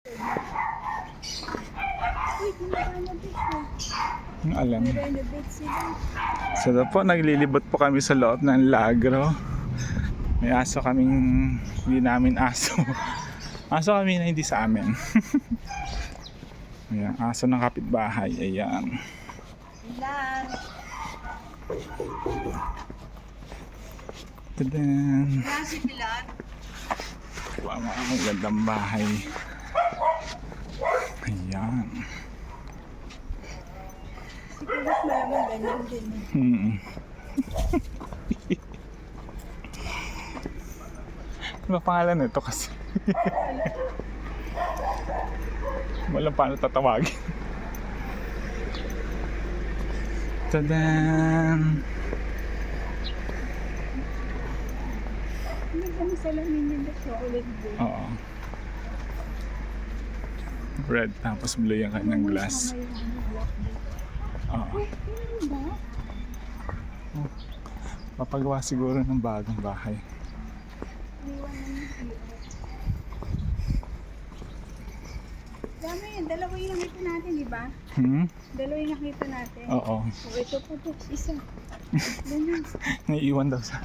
Uy, renovate siya. Ang alam. Renovate sila. So po, naglilibot po kami sa loob ng Lagro. May aso kaming, hindi namin aso. Aso kami na hindi sa amin. Ayan, aso ng kapitbahay. Ayan. Ilan? Tadan. Nasi Pilar? Wow, ang gandang bahay. Ayan. Siguro malamang ganyan din. Ano ba pangalan nito kasi? Walang paano tatawagin. Tadan! Ano kami sa lamin yung chocolate blue? Oo. Red tapos blue yung kanyang glass. Oo. Ano ba? Papagawa siguro ng bagong bahay. Iwan na yung dami yun. Dalawa yung nakita natin, di ba? Dalawa yung nakita natin. Oo. O, ito po to. Isa. Ganun. Naiiwan daw sa...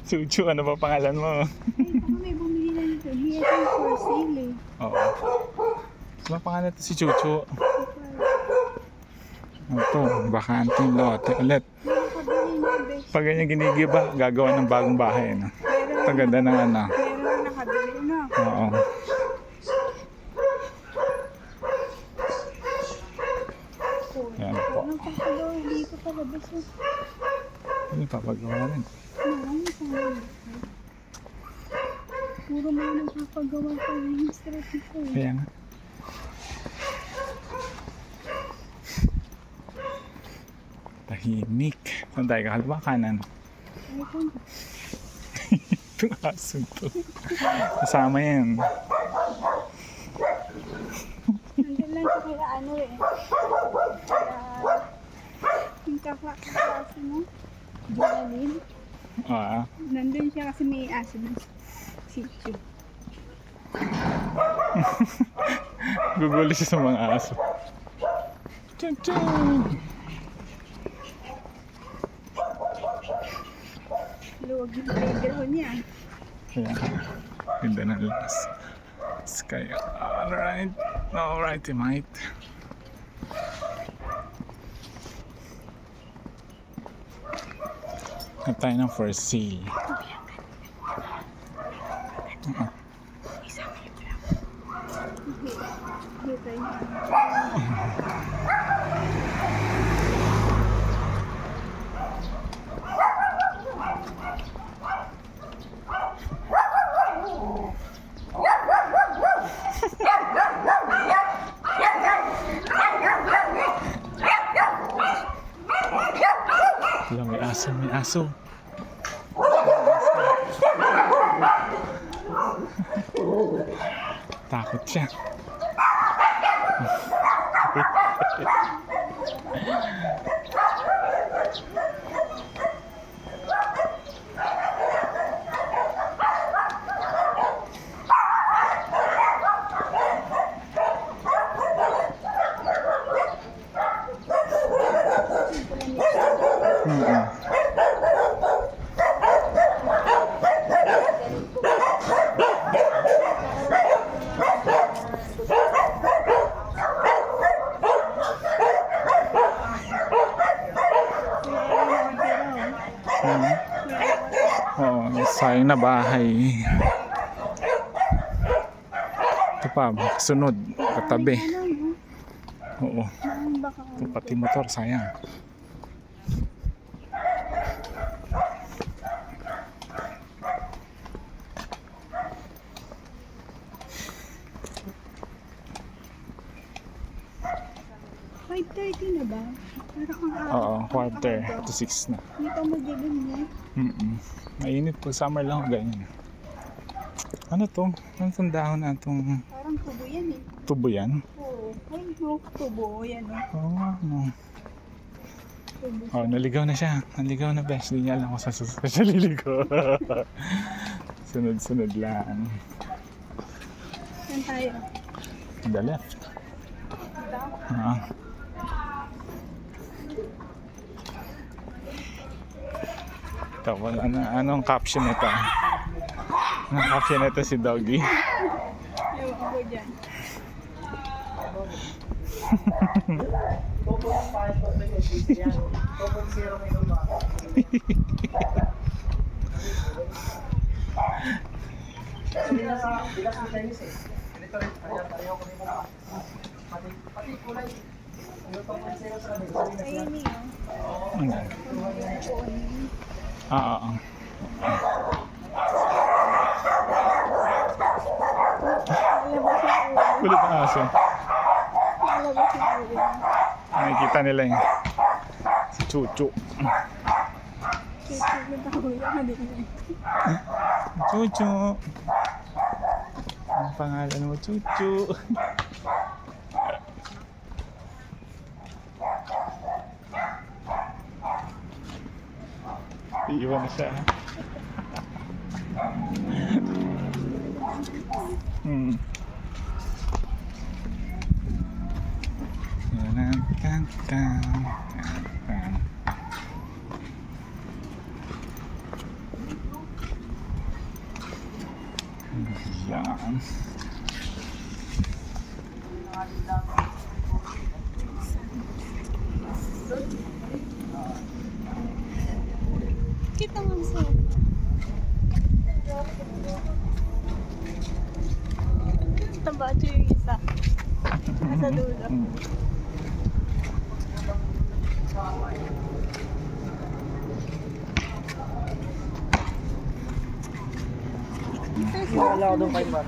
Chuchu, ano ba pangalan mo? Ay, baka may bumili na nito. Here is for sale eh. Oo. Ano ba pangalan ito si Chuchu? Ito, bakanteng lote ulit. Nakabili na, best. Pag ganyan ginigiba, gagawa ng bagong bahay. No? Meron Paganda ng ano. Meron na nakabili na. Oo. Yan po. Anong papagawa? Hindi ko pala basta. Ano papagawa rin? Marami sa mga. Puro mga nagpapagawa pa yung street nito eh. Kaya nga. Tahimik. Saan tayo kakalawa? Kanan. Ay, kung Itong aso to. Kasama yan. nandun lang siya kaya ano eh. Kaya yung kaklase mo, Jonaline. Ah, Nandun siya kasi may aso ng sitio. gugulo siya sa mga aso. Chun-chun! Luwag yung playground niya. Kaya, ganda ng labas. Sky, alright. Alright, mate. Hanap tayo ng for sale. Dito yun. Wala, may aso, may aso. Takot siya. Oo, sayang na bahay. Ito pa, sunod, katabi. Oo, Baka ito pati motor, sayang. $5.30 na ba? Parang ang araw. Oo, quarter to 6 na. Hindi pa madilim niya. Mainit po, summer lang ako ganyan. Ano to? Ano itong dahon na itong Parang tubo yan eh. tubo yan? Oo. Ay, no, tubo. Yan o. Oo, ano. Tubo. Oh, naligaw na siya. Naligaw na best. Hindi niya alam kung sa susunod siya liligaw. Sunod-sunod lang. Saan tayo? The left. Ito? Ah. Tapos, anong caption nito? Anong caption nito si Doggy? Ewan ko dyan. Ayun yun. Oo. Kulit ang aso. Nalabas yung ulo. Nakikita nila yun. Si Chuchu. Chuchu. Ang pangalan mo, Chuchu. Iiwan na siya. Yan. Kita mo sa tambacho yung isa. Nasa dulo. Wala ko doon kayo ba?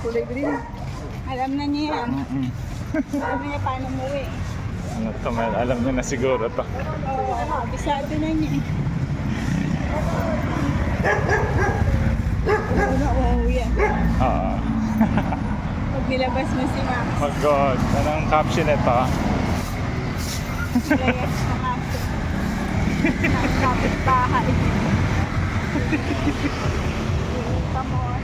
Kulay green. Alam na niya yan. Alam niya paano umuwi. Ano to, alam niya na siguro to. Oo, bisado na niya. Ano na umuwi yan. Oo. Pag nilabas mo si Max, Oh God, anong caption nito? layak sa aso. Ang kapit-bahay. Come on.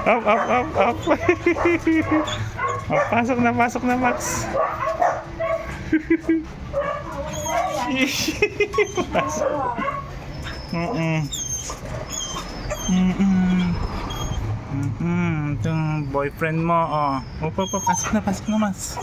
Up, up, up, up. Oh, pasok na, Max. Pasok. Itong boyfriend mo, oh. Opo, pasok na, Max.